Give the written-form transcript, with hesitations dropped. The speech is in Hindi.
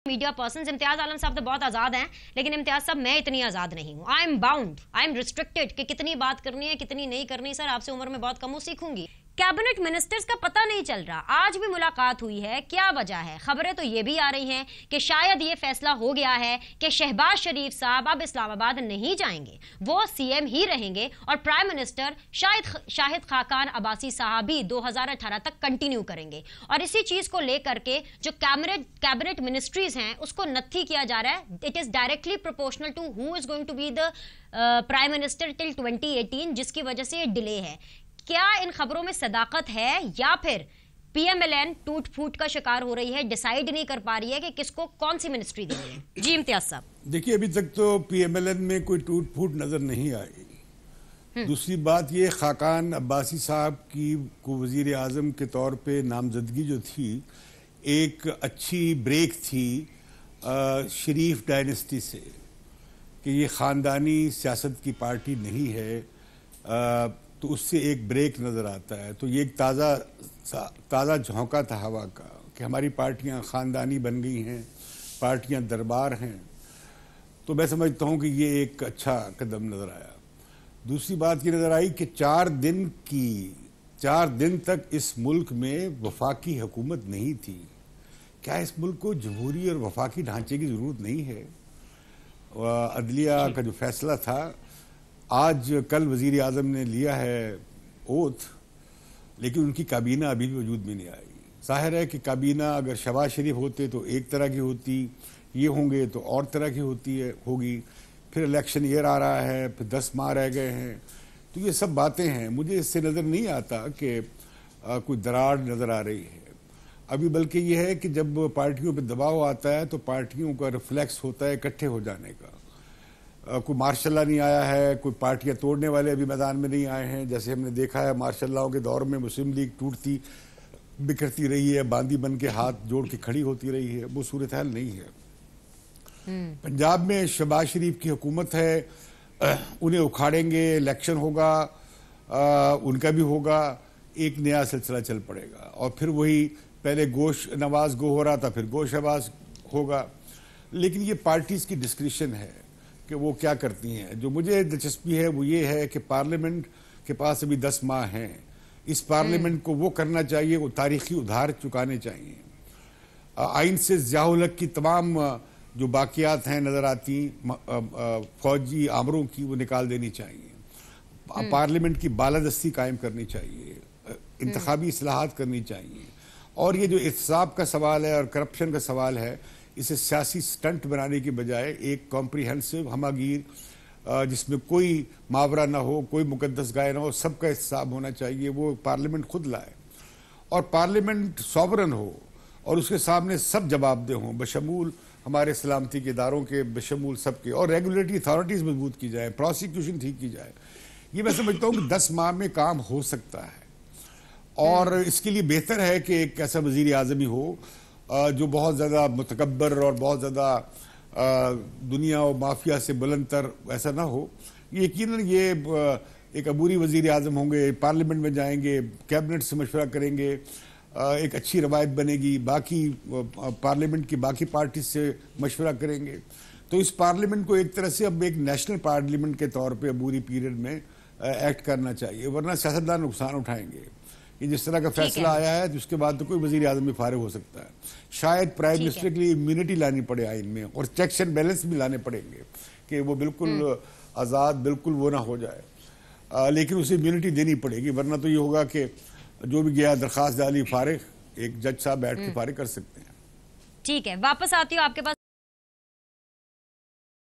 मीडिया पर्सन इम्तियाज आलम साहब तो बहुत आजाद हैं, लेकिन इम्तियाज साहब मैं इतनी आजाद नहीं हूँ। I am bound, I am restricted कि कितनी बात करनी है कितनी नहीं करनी। सर आपसे उम्र में बहुत कम हूँ, सीखूंगी। कैबिनेट मिनिस्टर्स का पता नहीं चल रहा। आज भी मुलाकात हुई है, क्या वजह है? खबरें तो ये भी आ रही हैं कि शायद ये फैसला हो गया है कि शहबाज शरीफ साहब अब इस्लामाबाद नहीं जाएंगे, वो सीएम ही रहेंगे और प्राइम मिनिस्टर शाहिद खाकान अब्बासी साहब भी 2018 तक कंटिन्यू करेंगे। और इसी चीज को लेकर के जो कैबिनेट मिनिस्ट्रीज हैं उसको नत्थी किया जा रहा है। It is directly proportional to who is going to be the prime minister till 2018, जिसकी वजह से ये डिले है। क्या इन खबरों में सदाकत है या फिर पीएमएलएन टूट फूट का शिकार हो रही है, डिसाइड नहीं कर पा रही है कि किसको कौन सी मिनिस्ट्री देनी है? जी इम्तियाज साहब। देखिए, अभी तक तो पीएमएलएन में कोई टूट फूट नजर नहीं आई। दूसरी बात ये, खाकान अब्बासी साहब की को वजीर आजम के तौर पे नामजदगी जो थी, एक अच्छी ब्रेक थी शरीफ डायनेस्टी से कि ये खानदानी सियासत की पार्टी नहीं है, तो उससे एक ब्रेक नज़र आता है। तो ये एक ताज़ा झोंका था हवा का कि हमारी पार्टियां ख़ानदानी बन गई हैं, पार्टियां दरबार हैं। तो मैं समझता हूं कि ये एक अच्छा कदम नज़र आया। दूसरी बात ये नज़र आई कि 4 दिन तक इस मुल्क में वफाकी हुकूमत नहीं थी। क्या इस मुल्क को जमहूरी और वफाकी ढांचे की ज़रूरत नहीं है? अदलिया का जो फैसला था, आज कल वजीर आजम ने लिया है ओथ, लेकिन उनकी काबीना अभी भी वजूद में नहीं आई। जाहिर है कि काबीना अगर शहबाज शरीफ होते तो एक तरह की होती, ये होंगे तो और तरह की होगी। फिर इलेक्शन ईयर आ रहा है, फिर 10 माह रह गए हैं, तो ये सब बातें हैं। मुझे इससे नज़र नहीं आता कि कोई दरार नज़र आ रही है अभी, बल्कि ये है कि जब पार्टियों पर दबाव आता है तो पार्टियों का रिफ्लेक्स होता है इकट्ठे हो जाने का। कोई मार्शल्ला नहीं आया है, कोई पार्टियां तोड़ने वाले अभी मैदान में नहीं आए हैं। जैसे हमने देखा है मार्शल्लाओं के दौर में मुस्लिम लीग टूटती बिखरती रही है, बांदी बन के हाथ जोड़ के खड़ी होती रही है, वो सूरत हाल नहीं है। पंजाब में शहबाज शरीफ की हुकूमत है, उन्हें उखाड़ेंगे, इलेक्शन होगा, उनका भी होगा, एक नया सिलसिला चल पड़ेगा और फिर वही पहले गोश नवाज गो हो रहा था, फिर गोश नवाज होगा। लेकिन ये पार्टीज की डिस्क्रिशन है कि वो क्या करती हैं। जो मुझे दिलचस्पी है वो ये है कि पार्लियामेंट के पास अभी 10 माह हैं। इस पार्लियामेंट को वो करना चाहिए, वो तारीखी उधार चुकाने चाहिए। आइन से ज़ियाउल हक की तमाम जो बाकियात हैं नज़र आती फौजी आमरों की, वो निकाल देनी चाहिए। पार्लियामेंट की बालादस्ती कायम करनी चाहिए, इंतखाबी इस्लाहात करनी चाहिए। और ये जो एहतसाब का सवाल है और करप्शन का सवाल है, इसे सियासी स्टंट बनाने की बजाय एक कॉम्प्रिहेंसिव हमागीर, जिसमें कोई मावरा ना हो, कोई मुकद्दस गाय ना हो, सबका एहतसाब होना चाहिए, वो पार्लियामेंट खुद लाए और पार्लियामेंट सॉवरन हो और उसके सामने सब जवाबदेह हों, बशमूल हमारे सलामती के इदारों के, बशमूल सबके। और रेगुलेटरी अथॉरिटीज़ मजबूत की जाए, प्रोसिक्यूशन ठीक की जाए। ये मैं समझता हूँ कि 10 माह में काम हो सकता है और इसके लिए बेहतर है कि एक ऐसा वजीर आज़म ही हो जो बहुत ज़्यादा मुतकब्बर और बहुत ज़्यादा दुनिया और माफिया से बुलंदतर ऐसा ना हो। यकीनन ये एक अबूरी वज़ीर आज़म होंगे, पार्लियामेंट में जाएंगे, कैबिनेट से मशवरा करेंगे, एक अच्छी रवायत बनेगी, बाकी पार्लियामेंट की बाकी पार्टी से मशवरा करेंगे। तो इस पार्लियामेंट को एक तरह से अब एक नेशनल पार्लियामेंट के तौर पर अबूरी पीरियड में एक्ट करना चाहिए, वरना सियासतदान नुकसान उठाएंगे। कि जिस तरह का फैसला आया है उसके बाद तो कोई वजीर आजम भी फारिग हो सकता है। शायद प्राइम मिनिस्टर के लिए इम्यूनिटी लानी पड़े आइन में और चेक्स एंड बैलेंस भी लाने पड़ेंगे कि वो बिल्कुल आज़ाद, बिल्कुल वो ना हो जाए। लेकिन उसे इम्यूनिटी देनी पड़ेगी, वरना तो ये होगा कि जो भी गया दरख्वास्त डाली फारिग, एक जज साहब बैठ के फारिग कर सकते हैं। ठीक है, वापस आती हूँ आपके पास।